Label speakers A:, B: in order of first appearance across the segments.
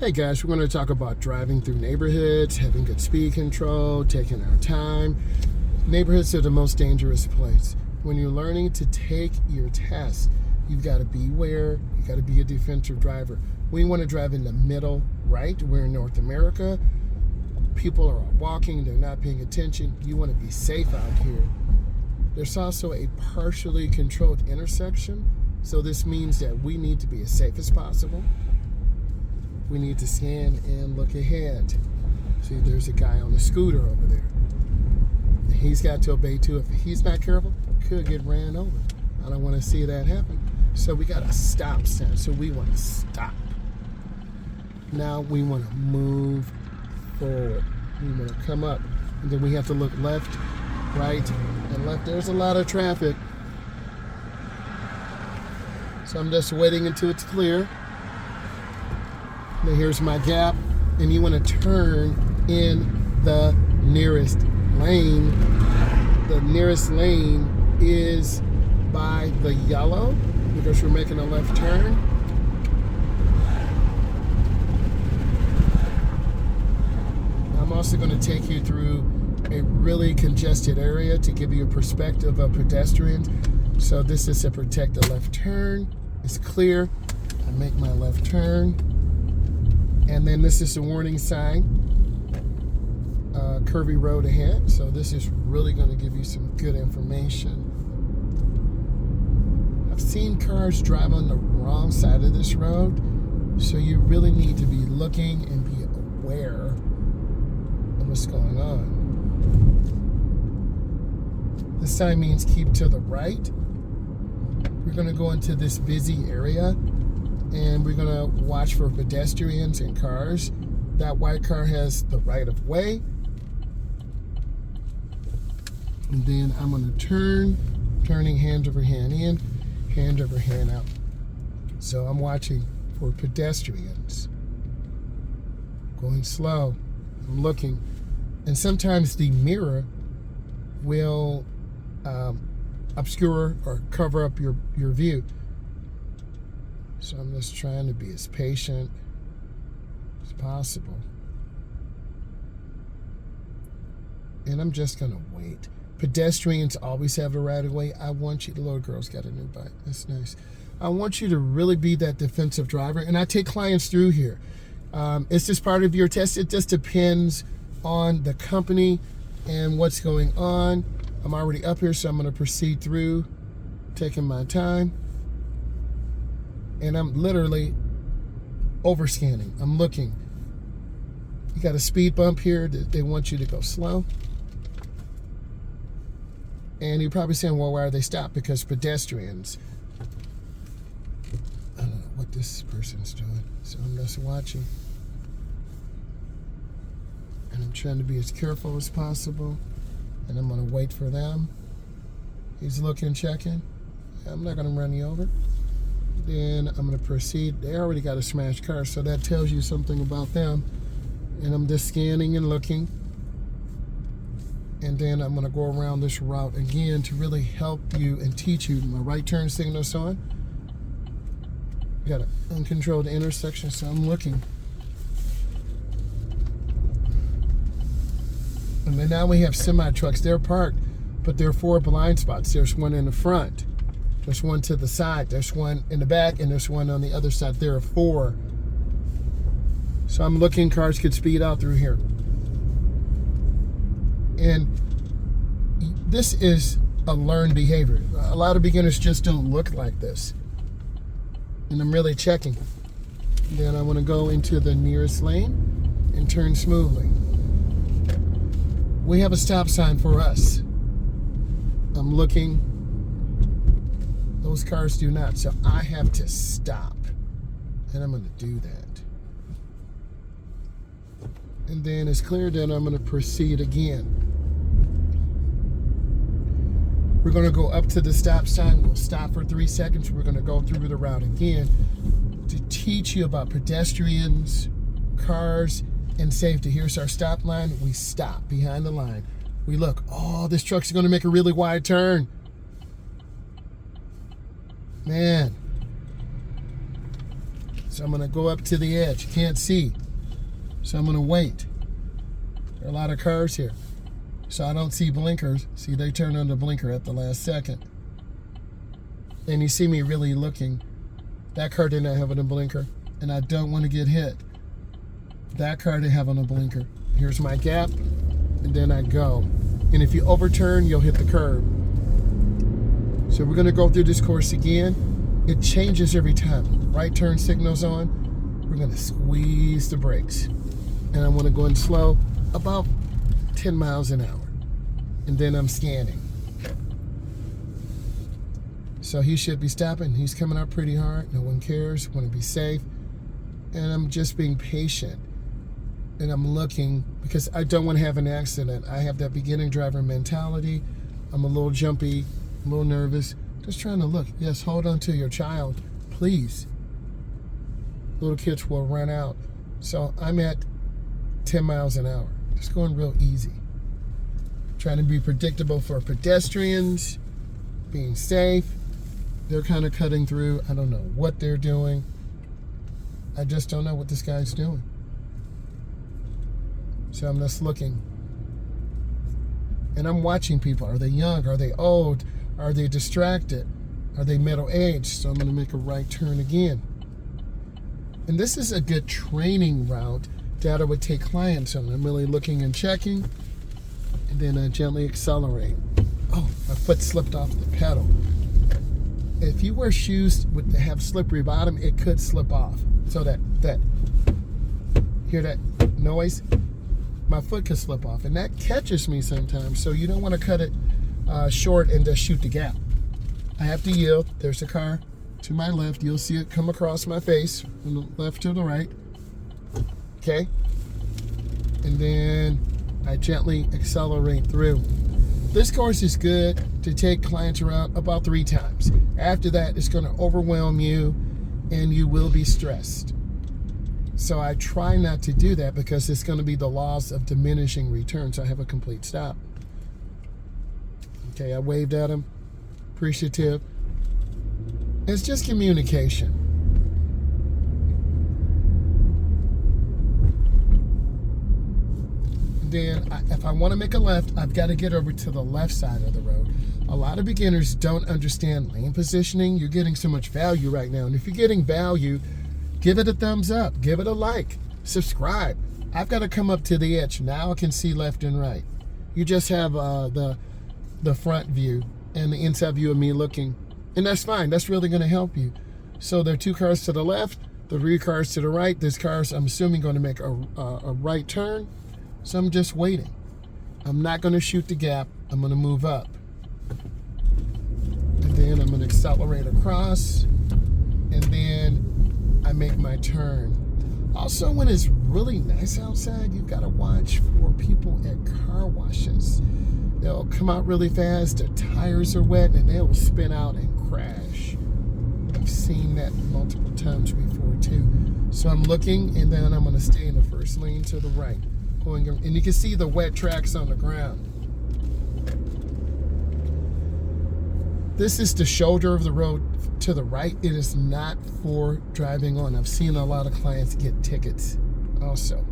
A: Hey guys, we're going to talk about driving through neighborhoods, having good speed control, taking our time. Neighborhoods are the most dangerous place. When you're learning to take your test, you've got to beware. You've got to be a defensive driver. We want to drive in the middle, right? We're in North America. People are walking, they're not paying attention. You want to be safe out here. There's also a partially controlled intersection, so this means that we need to be as safe as possible. We need to scan and look ahead. See, there's a guy on a scooter over there. He's got to obey too. If he's not careful, could get ran over. I don't want to see that happen. So we got a stop sign. So we want to stop. Now we want to move forward. We want to come up. And then we have to look left, right, and left. There's a lot of traffic. So I'm just waiting until it's clear. Now here's my gap, and you want to turn in the nearest lane. The nearest lane is by the yellow because we're making a left turn. I'm also going to take you through a really congested area to give you a perspective of pedestrians. So this is a protected left turn. It's clear. I make my left turn. And then this is a warning sign, curvy road ahead. So this is really going to give you some good information. I've seen cars drive on the wrong side of this road. So you really need to be looking and be aware of what's going on. This sign means keep to the right. We're going to go into this busy area. And we're going to watch for pedestrians and cars. That white car has the right of way. And then I'm going to turning hand over hand in, hand over hand out. So I'm watching for pedestrians. Going slow. I'm looking. And sometimes the mirror will obscure or cover up your view. So I'm just trying to be as patient as possible. And I'm just going to wait. Pedestrians always have the right of way. The little girl's got a new bike. That's nice. I want you to really be that defensive driver. And I take clients through here. It's just part of your test. It just depends on the company and what's going on. I'm already up here, so I'm going to proceed through, taking my time. And I'm literally overscanning. I'm looking. You got a speed bump here that they want you to go slow. And you're probably saying, well, why are they stopped? Because pedestrians. I don't know what this person's doing. So I'm just watching. And I'm trying to be as careful as possible. And I'm going to wait for them. He's looking, checking. I'm not going to run you over. Then I'm going to proceed. They already got a smashed car, so that tells you something about them. And I'm just scanning and looking. And then I'm going to go around this route again to really help you and teach you. My right turn signal's on. Got an uncontrolled intersection, so I'm looking. And then now we have semi-trucks. They're parked, but there are 4 blind spots. There's one in the front. There's one to the side, there's one in the back, and there's one on the other side. There are 4. So I'm looking, cars could speed out through here. And this is a learned behavior. A lot of beginners just don't look like this. And I'm really checking. Then I want to go into the nearest lane and turn smoothly. We have a stop sign for us. I'm looking. Those cars do not, so I have to stop. And I'm going to do that. And then it's clear, then I'm going to proceed again. We're going to go up to the stop sign. We'll stop for 3 seconds. We're going to go through the route again to teach you about pedestrians, cars, and safety. Here's our stop line. We stop behind the line. We look. Oh, this truck's going to make a really wide turn. Man. So I'm gonna go up to the edge. Can't see. So I'm gonna wait. There are a lot of cars here. So I don't see blinkers. See, they turned on the blinker at the last second. And you see me really looking. That car did not have a blinker, and I don't want to get hit. That car didn't have a blinker. Here's my gap, and then I go. And if you overturn, you'll hit the curb. So we're gonna go through this course again. It changes every time. Right turn signal's on. We're gonna squeeze the brakes. And I'm gonna go in slow, about 10 miles an hour. And then I'm scanning. So he should be stopping. He's coming up pretty hard. No one cares. Want to be safe. And I'm just being patient. And I'm looking because I don't want to have an accident. I have that beginning driver mentality. I'm a little jumpy, a little nervous. Just trying to look. Yes, hold on to your child, please. Little kids will run out. So I'm at 10 miles an hour. Just going real easy. Trying to be predictable for pedestrians. Being safe. They're kind of cutting through. I don't know what they're doing. I just don't know what this guy's doing. So I'm just looking. And I'm watching people. Are they young? Are they old? Are they distracted? Are they middle-aged? So I'm going to make a right turn again. And this is a good training route that I would take clients on. I'm really looking and checking. And then I gently accelerate. Oh, my foot slipped off the pedal. If you wear shoes that have slippery bottom, it could slip off. So that hear that noise? My foot could slip off, and that catches me sometimes. So you don't want to cut it short and just shoot the gap. I have to yield. There's a car to my left. You'll see it come across my face from the left to the right. Okay? And then I gently accelerate through. This course is good to take clients around about 3 times. After that, it's going to overwhelm you and you will be stressed. So I try not to do that because it's going to be the laws of diminishing returns. I have a complete stop. Okay, I waved at him. Appreciative. It's just communication. Then if I want to make a left, I've got to get over to the left side of the road. A lot of beginners don't understand lane positioning. You're getting so much value right now. And if you're getting value, give it a thumbs up. Give it a like. Subscribe. I've got to come up to the edge. Now I can see left and right. You just have the front view and the inside view of me looking. And that's fine. That's really going to help you. So there are 2 cars to the left, the 3 cars to the right. This car's, I'm assuming, going to make a right turn. So I'm just waiting. I'm not going to shoot the gap. I'm going to move up. And then I'm going to accelerate across. And then I make my turn. Also, when it's really nice outside, you've got to watch for people at car washes. They'll come out really fast, their tires are wet, and they'll spin out and crash. I've seen that multiple times before, too. So I'm looking, and then I'm going to stay in the first lane to the right. And you can see the wet tracks on the ground. This is the shoulder of the road to the right. It is not for driving on. I've seen a lot of clients get tickets also.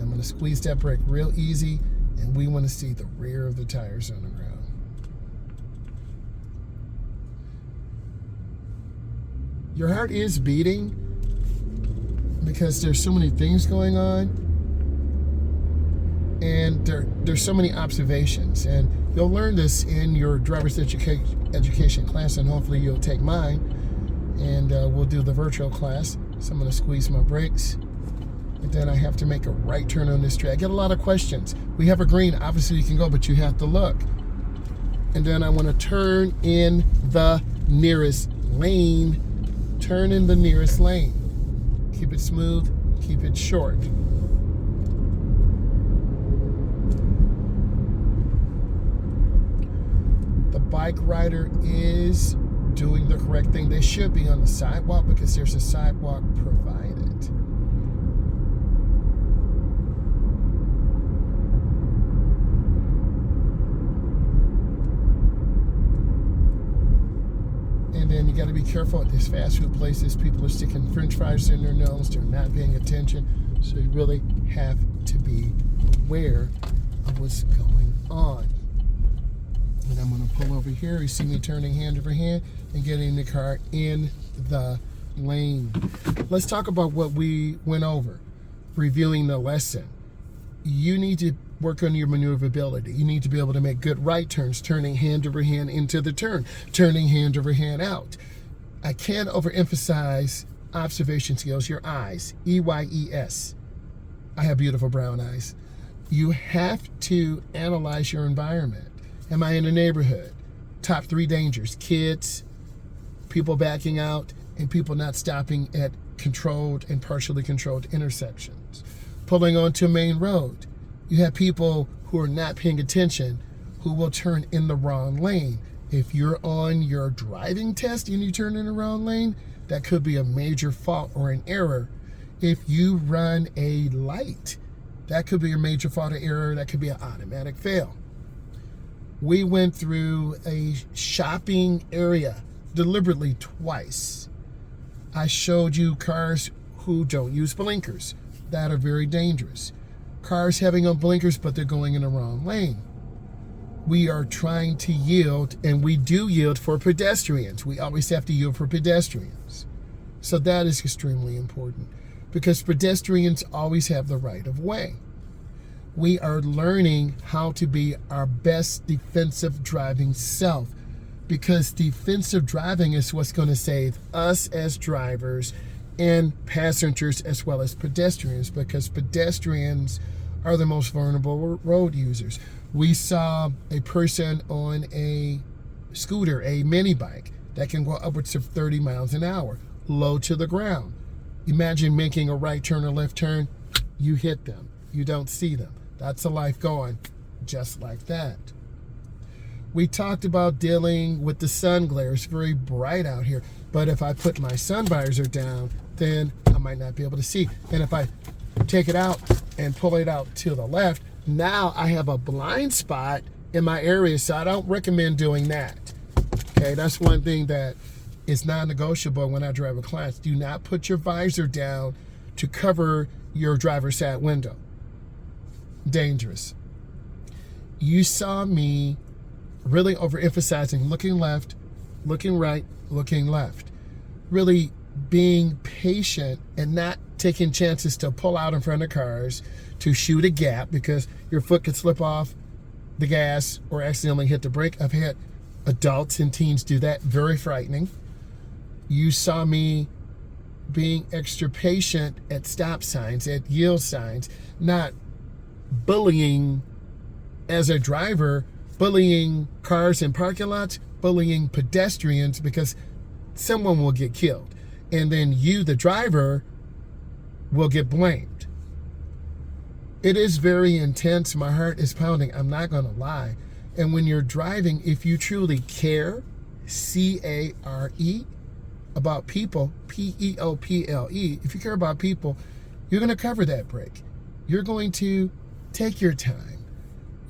A: I'm going to squeeze that brake real easy, and we want to see the rear of the tires on the ground. Your heart is beating because there's so many things going on, and there's so many observations, and you'll learn this in your driver's education class, and hopefully you'll take mine, and we'll do the virtual class. So I'm going to squeeze my brakes, and then I have to make a right turn on this street. I get a lot of questions. We have a green, obviously you can go, but you have to look. And then I want to turn in the nearest lane. Turn in the nearest lane. Keep it smooth, keep it short. The bike rider is doing the correct thing. They should be on the sidewalk because there's a sidewalk provided. And then you got to be careful at these fast food places. People are sticking french fries in their nose. They're not paying attention. So you really have to be aware of what's going on. And I'm going to pull over here. You see me turning hand over hand and getting the car in the lane. Let's talk about what we went over, reviewing the lesson. You need to work on your maneuverability. You need to be able to make good right turns, turning hand over hand into the turn, turning hand over hand out. I can't overemphasize observation skills, your eyes, EYES. I have beautiful brown eyes. You have to analyze your environment. Am I in a neighborhood? Top 3 dangers: kids, people backing out, and people not stopping at controlled and partially controlled intersections. Pulling onto a main road, you have people who are not paying attention who will turn in the wrong lane. If you're on your driving test and you turn in the wrong lane, that could be a major fault or an error. If you run a light, that could be a major fault or error. That could be an automatic fail. We went through a shopping area deliberately twice. I showed you cars who don't use blinkers that are very dangerous. Cars having on blinkers, but they're going in the wrong lane. We are trying to yield, and we do yield for pedestrians. We always have to yield for pedestrians. So that is extremely important because pedestrians always have the right of way. We are learning how to be our best defensive driving self, because defensive driving is what's going to save us as drivers and passengers as well as pedestrians, because pedestrians are the most vulnerable road users. We saw a person on a scooter, a mini bike, that can go upwards of 30 miles an hour, low to the ground. Imagine making a right turn or left turn, you hit them, you don't see them. That's a life gone just like that. We talked about dealing with the sun glare. It's very bright out here, but if I put my sun visor down, then I might not be able to see. And if I take it out and pull it out to the left, now I have a blind spot in my area, so I don't recommend doing that. Okay, that's one thing that is non-negotiable when I drive a class. Do not put your visor down to cover your driver's side window. Dangerous. You saw me really overemphasizing looking left, looking right, looking left. Really being patient and not taking chances to pull out in front of cars, to shoot a gap because your foot could slip off the gas or accidentally hit the brake. I've had adults and teens do that. Very frightening. You saw me being extra patient at stop signs, at yield signs, not bullying as a driver, bullying cars in parking lots, bullying pedestrians, because someone will get killed. And then you, the driver, will get blamed. It is very intense. My heart is pounding. I'm not going to lie. And when you're driving, if you truly care, C-A-R-E, about people, P-E-O-P-L-E, if you care about people, you're going to cover that brake. You're going to take your time.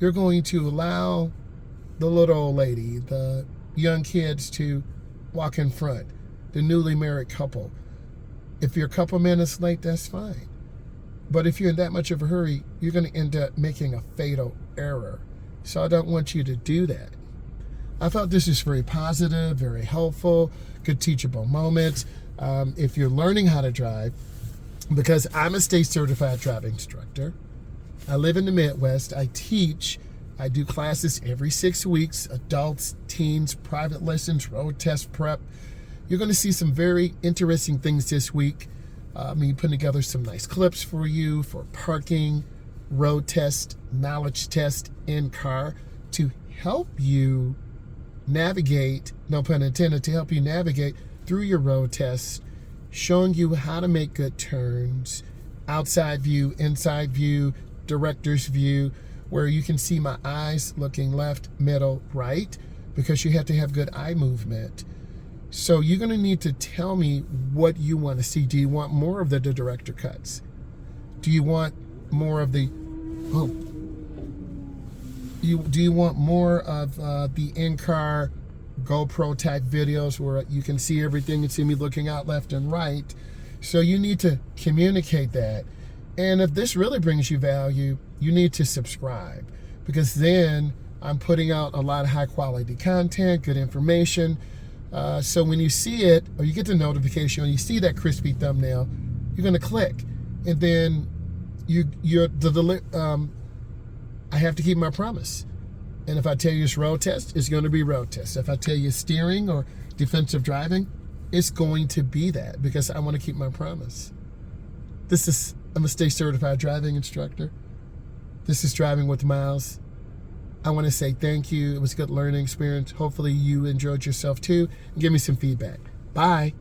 A: You're going to allow the little old lady, the young kids to walk in front, the newly married couple. If you're a couple minutes late, that's fine. But if you're in that much of a hurry, you're going to end up making a fatal error. So I don't want you to do that. I thought this is very positive, very helpful, good teachable moments. If you're learning how to drive, because I'm a state certified driving instructor, I live in the Midwest, I teach, I do classes every 6 weeks, adults, teens, private lessons, road test prep. You're going to see some very interesting things this week. Me putting together some nice clips for you for parking, road test, knowledge test in car to help you navigate, no pun intended, to help you navigate through your road tests, showing you how to make good turns, outside view, inside view, director's view, where you can see my eyes looking left, middle, right, because you have to have good eye movement. So you're going to need to tell me what you want to see. Do you want more of the director cuts? Do you want more of the, do you want more of the in-car GoPro type videos where you can see everything and see me looking out left and right. So you need to communicate that. And if this really brings you value, you need to subscribe, because then I'm putting out a lot of high quality content, good information. So when you see it, or you get the notification, or you see that crispy thumbnail, you're going to click. And then I have to keep my promise. And if I tell you it's road test, it's going to be road test. If I tell you steering or defensive driving, it's going to be that, because I want to keep my promise. I'm a state certified driving instructor. This is Driving with Miles. I want to say thank you. It was a good learning experience. Hopefully you enjoyed yourself too. And give me some feedback. Bye.